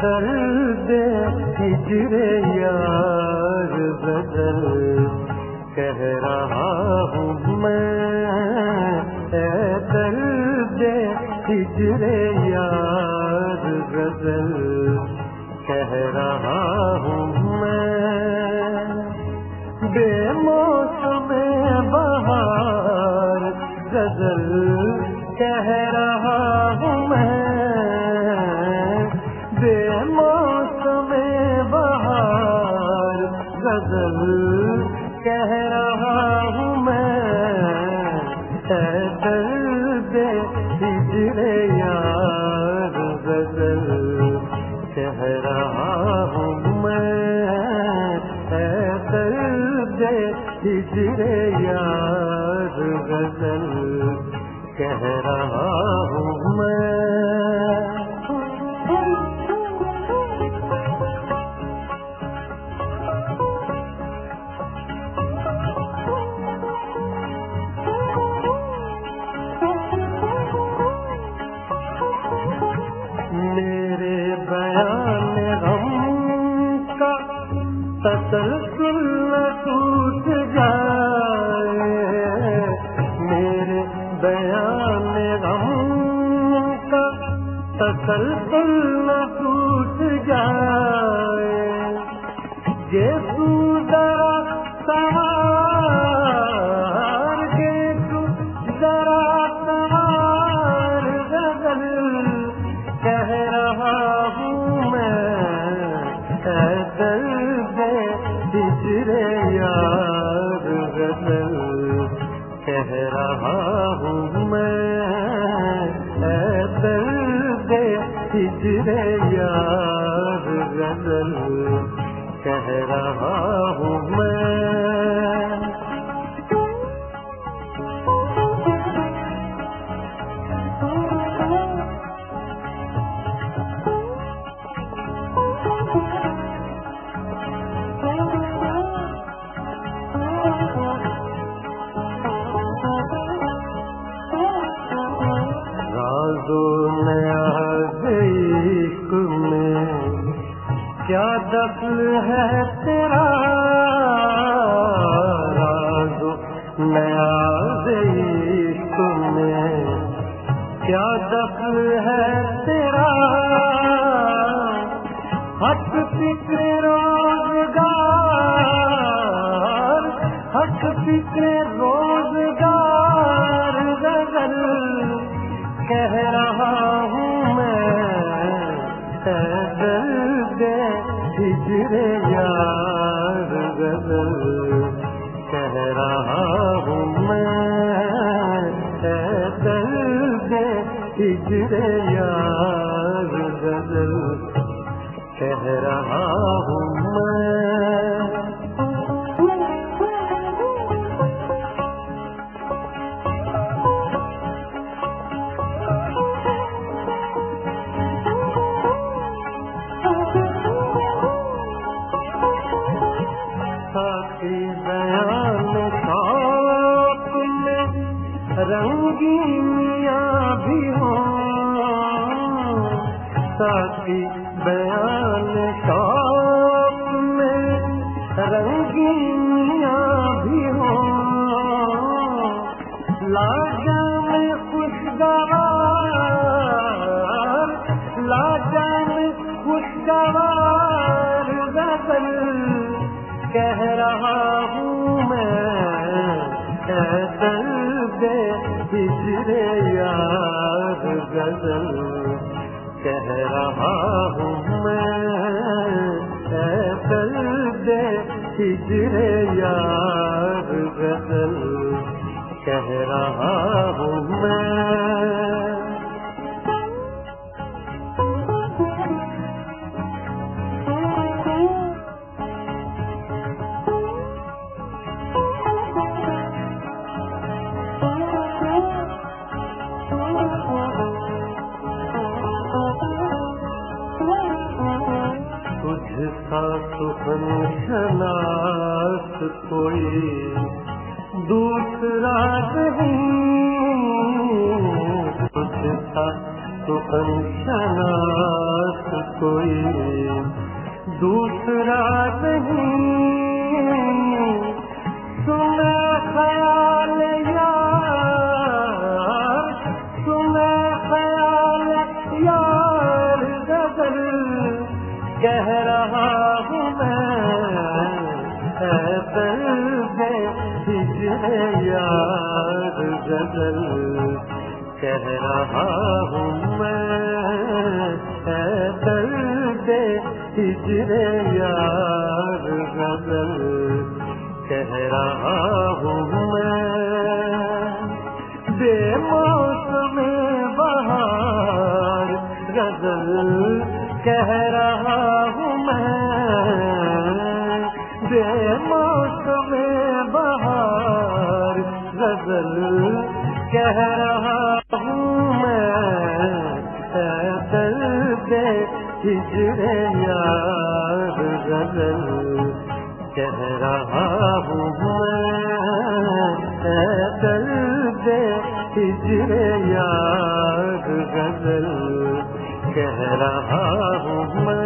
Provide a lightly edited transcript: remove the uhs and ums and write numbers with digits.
दर्द हिजरे यार गजल कह रहा हूँ मैं, दर्द हिजरे यार गजल कह रहा हूँ मैं। बेमौसम बहार गजल कह रहा हूँ मैं, बेमौसम बहार गजल कह रहा हूँ मैं। दर्द हिजरे यार गजल कह रहा हूँ मैं, दर्द हिजरे यार गजल कह रहा हूँ मैं। मेरे बयान गम का तसल्सल न टूट जाए, मेरे बयान गम का तसल्सल न टूट जाए। ये तू जरा सवार, ये तू जरा सवार गजल कह रहा हूँ मैं। दर्द हिजरे यार गजल कह रहा हूँ मैं। दर्द हिजरे यार गजल कह रहा हूँ मैं। राज़ो नियाज़ इश्क़ में क्या दखल है तेरा, राज़ो नियाज़ इश्क़ में क्या दखल है तेरा। हक फिक्र रोज़गार, हक फिक्र रोज़गार गजल कह रहा हूँ मैं। दर्द हिजरे यार गजल कह रहा हूँ मैं। दर्द हिजरे यार गजल कह रहा हूँ मैं। साथी बयान शौक में रंगीनियाँ भी हो, साथी बयान शौक में रंगीनियाँ भी हो। लाजान खुशगवार, लाजान खुशगवार गजल कह रहा हूँ मैं। दर्द हिजरे यार गजल कह रहा हूँ मैं। दर्द हिजरे यार गजल कह रहा हूँ मैं। तुझसा सुखन शनास कोई दूसरा नहीं, तुझसा सुखन शनास कोई दूसरा नहीं। सुना ख्याल यार, सुना ख्याल यार, गजल कह रहा हूँ मैं, दर्द हिजरे यार, गजल कह रहा हूँ मैं, दर्द हिजरे यार, गजल कह रहा हूँ मैं। बेमौसम बहार गजल कह रहा हूँ मैं, बेमौसम बहार गजल कह रहा हूँ मैं, दर्द हिजरे यार, गजल कह रहा हूँ मैं, दर्द हिजरे यार, गजल कह रहा हूँ मैं।